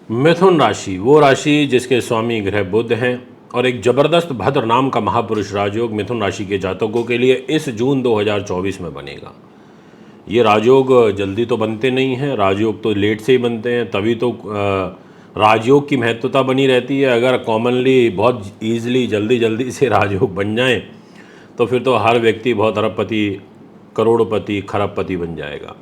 मिथुन राशि वो राशि जिसके स्वामी ग्रह बुध हैं और एक जबरदस्त भद्र नाम का महापुरुष राजयोग मिथुन राशि के जातकों के लिए इस जून 2024 में बनेगा। ये राजयोग जल्दी तो बनते नहीं हैं, राजयोग तो लेट से ही बनते हैं, तभी तो राजयोग की महत्वता बनी रहती है। अगर कॉमनली बहुत ईजिली जल्दी जल्दी से राजयोग बन जाएं तो फिर तो हर व्यक्ति बहुत अरबपति, करोड़पति, खरबपति बन जाएगा।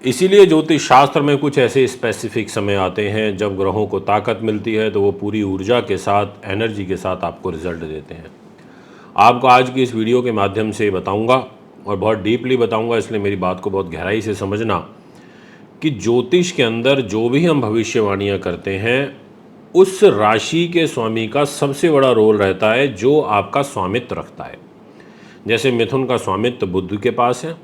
इसीलिए ज्योतिष शास्त्र में कुछ ऐसे स्पेसिफिक समय आते हैं जब ग्रहों को ताकत मिलती है तो वो पूरी ऊर्जा के साथ, एनर्जी के साथ आपको रिजल्ट देते हैं। आपको आज की इस वीडियो के माध्यम से बताऊंगा और बहुत डीपली बताऊंगा, इसलिए मेरी बात को बहुत गहराई से समझना कि ज्योतिष के अंदर जो भी हम भविष्यवाणियाँ करते हैं उस राशि के स्वामी का सबसे बड़ा रोल रहता है जो आपका स्वामित्व रखता है। जैसे मिथुन का स्वामित्व बुध के पास है,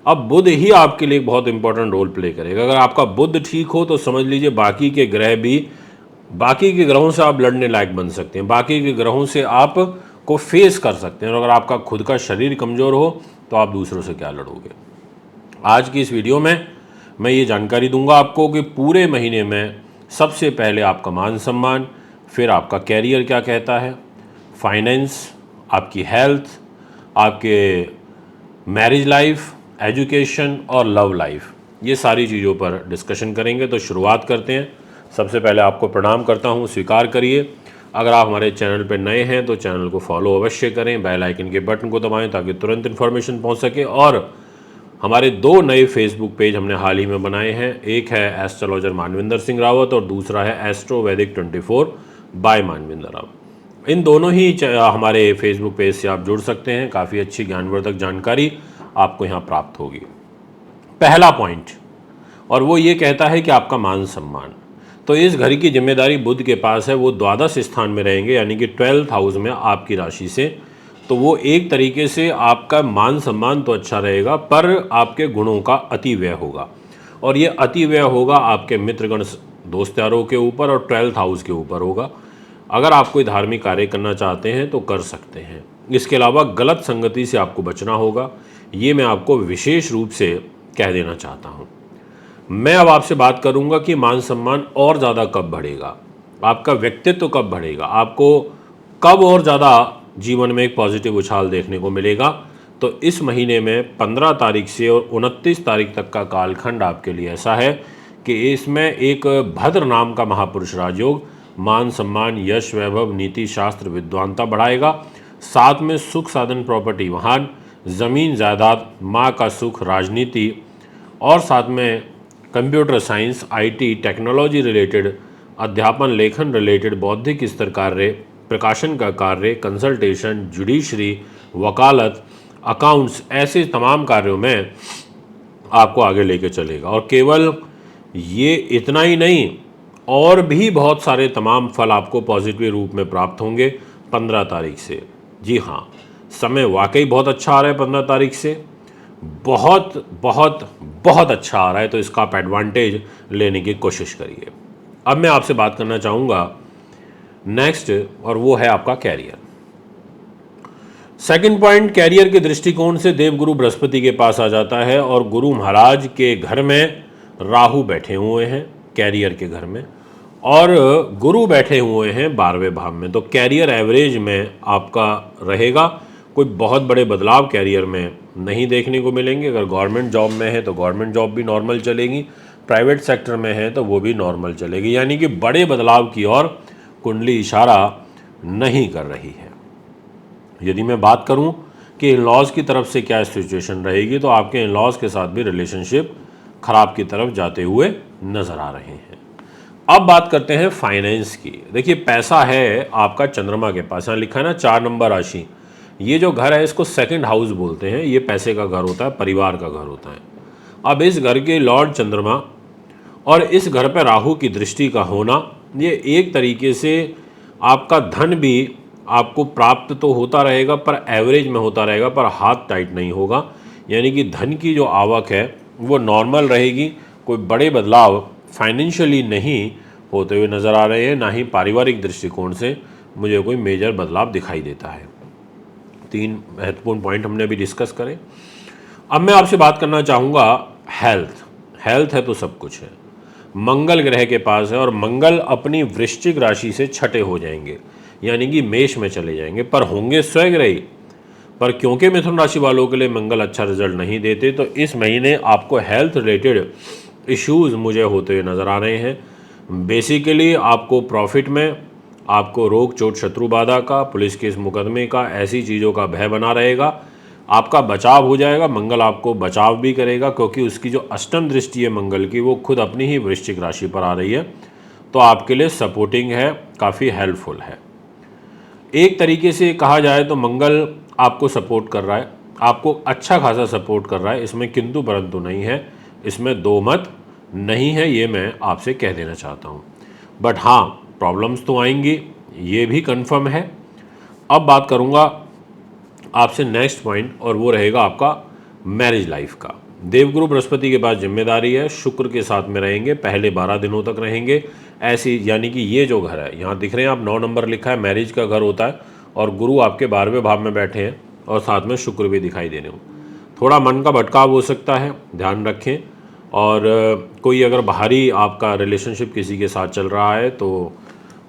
अब बुध ही आपके लिए बहुत इंपॉर्टेंट रोल प्ले करेगा। अगर आपका बुध ठीक हो तो समझ लीजिए बाकी के ग्रह भी, बाकी के ग्रहों से आप लड़ने लायक बन सकते हैं, बाकी के ग्रहों से आप को फेस कर सकते हैं। और अगर आपका खुद का शरीर कमज़ोर हो तो आप दूसरों से क्या लड़ोगे। आज की इस वीडियो में मैं ये जानकारी दूंगा आपको कि पूरे महीने में सबसे पहले आपका मान सम्मान, फिर आपका कैरियर क्या कहता है, फाइनेंस, आपकी हेल्थ, आपके मैरिज लाइफ, एजुकेशन और लव लाइफ, ये सारी चीज़ों पर डिस्कशन करेंगे। तो शुरुआत करते हैं। सबसे पहले आपको प्रणाम करता हूँ, स्वीकार करिए। अगर आप हमारे चैनल पर नए हैं तो चैनल को फॉलो अवश्य करें, बेल आइकन के बटन को दबाएं ताकि तुरंत इन्फॉर्मेशन पहुँच सके। और हमारे 2 नए फेसबुक पेज हमने हाल ही में बनाए हैं, एक है एस्ट्रोलॉजर मानविंदर सिंह रावत और दूसरा है एस्ट्रो वैदिक 24 बाय मानविंदर रावत। इन दोनों ही हमारे फेसबुक पेज से आप जुड़ सकते हैं। काफ़ी अच्छी ज्ञानवर्धक जानकारी आपको यहाँ प्राप्त होगी। पहला पॉइंट, और वो ये कहता है कि आपका मान सम्मान। तो इस घर की जिम्मेदारी बुध के पास है, वो द्वादश स्थान में रहेंगे यानी कि 12th हाउस में आपकी राशि से। तो वो एक तरीके से आपका मान सम्मान तो अच्छा रहेगा पर आपके गुणों का अति व्यय होगा, और ये अति व्यय होगा आपके मित्रगण, दोस्त यारों के ऊपर और 12th हाउस के ऊपर होगा। अगर आप कोई धार्मिक कार्य करना चाहते हैं तो कर सकते हैं। इसके अलावा गलत संगति से आपको बचना होगा, ये मैं आपको विशेष रूप से कह देना चाहता हूँ। मैं अब आपसे बात करूँगा कि मान सम्मान और ज़्यादा कब बढ़ेगा, आपका व्यक्तित्व कब बढ़ेगा, आपको कब और ज़्यादा जीवन में एक पॉजिटिव उछाल देखने को मिलेगा। तो इस महीने में 15 तारीख से और 29 तारीख तक का कालखंड आपके लिए ऐसा है कि इसमें एक भद्र नाम का महापुरुष राजयोग मान सम्मान, यश, वैभव, नीति, शास्त्र, विद्वानता बढ़ाएगा। साथ में सुख साधन, प्रॉपर्टी, वाहन, ज़मीन जायदाद, माँ का सुख, राजनीति और साथ में computer science, IT, technology related, अध्यापन, लेखन रिलेटेड, बौद्धिक स्तर कार्य, प्रकाशन का कार्य, कंसल्टेशन, जुडिशरी, वकालत, अकाउंट्स, ऐसे तमाम कार्यों में आपको आगे लेके चलेगा। और केवल ये इतना ही नहीं, और भी बहुत सारे तमाम फल आपको पॉजिटिव रूप में प्राप्त होंगे 15 तारीख से। जी हाँ, समय वाकई बहुत अच्छा आ रहा है 15 तारीख से, बहुत बहुत बहुत अच्छा आ रहा है। तो इसका आप एडवांटेज लेने की कोशिश करिए। अब मैं आपसे बात करना चाहूँगा नेक्स्ट, और वो है आपका कैरियर। सेकंड पॉइंट, कैरियर के दृष्टिकोण से देवगुरु बृहस्पति के पास आ जाता है और गुरु महाराज के घर में राहु बैठे हुए हैं, कैरियर के घर में, और गुरु बैठे हुए हैं 12वें भाव में। तो कैरियर एवरेज में आपका रहेगा, कोई बहुत बड़े बदलाव कैरियर में नहीं देखने को मिलेंगे। अगर गवर्नमेंट जॉब में है तो गवर्नमेंट जॉब भी नॉर्मल चलेगी, प्राइवेट सेक्टर में है तो वो भी नॉर्मल चलेगी, यानी कि बड़े बदलाव की ओर कुंडली इशारा नहीं कर रही है। यदि मैं बात करूं कि इन-लॉज़ की तरफ से क्या सिचुएशन रहेगी, तो आपके इन-लॉज़ के साथ भी रिलेशनशिप खराब की तरफ जाते हुए नज़र आ रहे हैं। अब बात करते हैं फाइनेंस की। देखिए, पैसा है आपका चंद्रमा के पास, यहाँ लिखा है ना 4 नंबर राशि। ये जो घर है इसको सेकंड हाउस बोलते हैं, ये पैसे का घर होता है, परिवार का घर होता है। अब इस घर के लॉर्ड चंद्रमा और इस घर पर राहु की दृष्टि का होना, ये एक तरीके से आपका धन भी आपको प्राप्त तो होता रहेगा पर एवरेज में होता रहेगा, पर हाथ टाइट नहीं होगा। यानी कि धन की जो आवक है वो नॉर्मल रहेगी, कोई बड़े बदलाव फाइनेंशियली नहीं होते हुए नज़र आ रहे हैं, ना ही पारिवारिक दृष्टिकोण से मुझे कोई मेजर बदलाव दिखाई देता है। 3 महत्वपूर्ण पॉइंट हमने अभी डिस्कस करे। अब मैं आपसे बात करना चाहूँगा हेल्थ। हेल्थ है तो सब कुछ है। मंगल ग्रह के पास है और मंगल अपनी वृश्चिक राशि से छठे हो जाएंगे, यानी कि मेष में चले जाएंगे, पर होंगे स्वग्रही। पर क्योंकि मिथुन राशि वालों के लिए मंगल अच्छा रिजल्ट नहीं देते, तो इस महीने आपको हेल्थ रिलेटेड इश्यूज मुझे होते हुए नज़र आ रहे हैं। बेसिकली आपको प्रॉफिट में आपको रोग चोट शत्रु बाधा का, पुलिस केस मुकदमे का, ऐसी चीज़ों का भय बना रहेगा। आपका बचाव हो जाएगा, मंगल आपको बचाव भी करेगा, क्योंकि उसकी जो अष्टम दृष्टि है मंगल की वो खुद अपनी ही वृश्चिक राशि पर आ रही है, तो आपके लिए सपोर्टिंग है, काफ़ी हेल्पफुल है। एक तरीके से कहा जाए तो मंगल आपको सपोर्ट कर रहा है, आपको अच्छा खासा सपोर्ट कर रहा है, इसमें किंतु परंतु नहीं है, इसमें दो मत नहीं है, ये मैं आपसे कह देना चाहता हूँ। बट हाँ, प्रॉब्लम्स तो आएंगी, ये भी कंफर्म है। अब बात करूँगा आपसे नेक्स्ट पॉइंट, और वो रहेगा आपका मैरिज लाइफ का। देवगुरु बृहस्पति के पास जिम्मेदारी है, शुक्र के साथ में रहेंगे, पहले 12 दिनों तक रहेंगे ऐसी, यानी कि ये जो घर है यहाँ दिख रहे हैं आप 9 नंबर लिखा है, मैरिज का घर होता है, और गुरु आपके 12वें भाव में बैठे हैं और साथ में शुक्र भी दिखाई दे रहे हो। थोड़ा मन का भटकाव हो सकता है, ध्यान रखें। और कोई अगर बाहरी आपका रिलेशनशिप किसी के साथ चल रहा है तो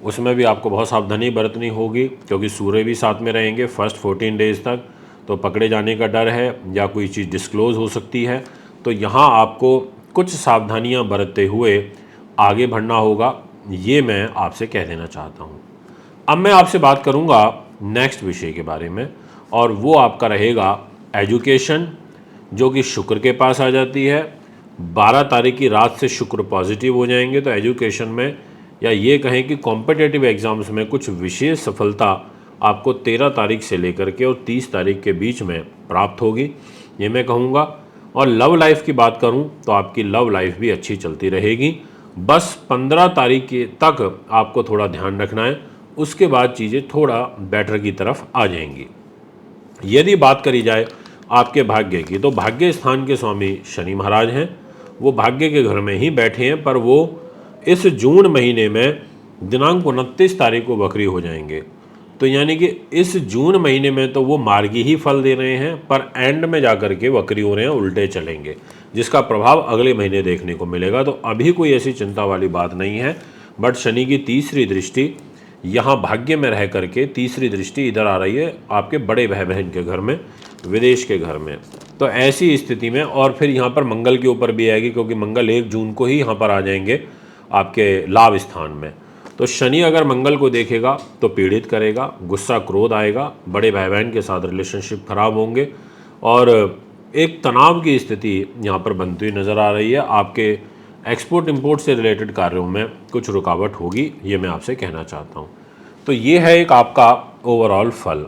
उसमें भी आपको बहुत सावधानी बरतनी होगी, क्योंकि सूर्य भी साथ में रहेंगे फर्स्ट 14 डेज तक, तो पकड़े जाने का डर है या कोई चीज़ डिस्क्लोज़ हो सकती है। तो यहाँ आपको कुछ सावधानियाँ बरतते हुए आगे बढ़ना होगा, ये मैं आपसे कह देना चाहता हूँ। अब मैं आपसे बात करूँगा नेक्स्ट विषय के बारे में, और वो आपका रहेगा एजुकेशन, जो कि शुक्र के पास आ जाती है। 12 तारीख की रात से शुक्र पॉजिटिव हो जाएंगे, तो एजुकेशन में, या ये कहें कि कॉम्पिटिटिव एग्ज़ाम्स में कुछ विशेष सफलता आपको 13 तारीख से लेकर के और 30 तारीख के बीच में प्राप्त होगी, ये मैं कहूँगा। और लव लाइफ की बात करूँ तो आपकी लव लाइफ भी अच्छी चलती रहेगी। बस 15 तारीख तक आपको थोड़ा ध्यान रखना है, उसके बाद चीज़ें थोड़ा बेटर की तरफ आ जाएंगी। यदि बात करी जाए आपके भाग्य की, तो भाग्य स्थान के स्वामी शनि महाराज हैं, वो भाग्य के घर में ही बैठे हैं, पर वो इस जून महीने में दिनांक 29 तारीख को वक्री हो जाएंगे। तो यानी कि इस जून महीने में तो वो मार्गी ही फल दे रहे हैं, पर एंड में जाकर के वक्री हो रहे हैं, उल्टे चलेंगे, जिसका प्रभाव अगले महीने देखने को मिलेगा। तो अभी कोई ऐसी चिंता वाली बात नहीं है। बट शनि की तीसरी दृष्टि यहाँ भाग्य में रह करके, तीसरी दृष्टि इधर आ रही है आपके बड़े भाई बहन के घर में, विदेश के घर में। तो ऐसी स्थिति में, और फिर यहाँ पर मंगल के ऊपर भी आएगी, क्योंकि मंगल 1 जून को ही यहाँ पर आ जाएंगे आपके लाभ स्थान में। तो शनि अगर मंगल को देखेगा तो पीड़ित करेगा, गुस्सा क्रोध आएगा, बड़े भाई बहन के साथ रिलेशनशिप खराब होंगे, और एक तनाव की स्थिति यहाँ पर बनती हुई नज़र आ रही है। आपके एक्सपोर्ट इंपोर्ट से रिलेटेड कार्यों में कुछ रुकावट होगी, ये मैं आपसे कहना चाहता हूँ। तो ये है एक आपका ओवरऑल फल।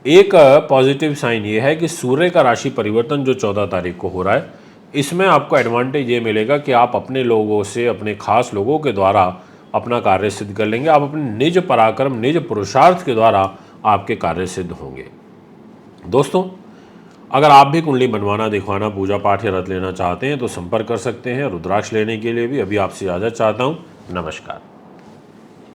एक पॉजिटिव साइन ये है कि सूर्य का राशि परिवर्तन जो 14 तारीख को हो रहा है, इसमें आपको एडवांटेज ये मिलेगा कि आप अपने लोगों से, अपने खास लोगों के द्वारा अपना कार्य सिद्ध कर लेंगे। आप अपने निज पराक्रम, निज पुरुषार्थ के द्वारा आपके कार्य सिद्ध होंगे। दोस्तों, अगर आप भी कुंडली बनवाना, दिखवाना, पूजा पाठ या रत लेना चाहते हैं तो संपर्क कर सकते हैं। रुद्राक्ष लेने के लिए भी अभी आपसे इजाज़त चाहता हूँ। नमस्कार।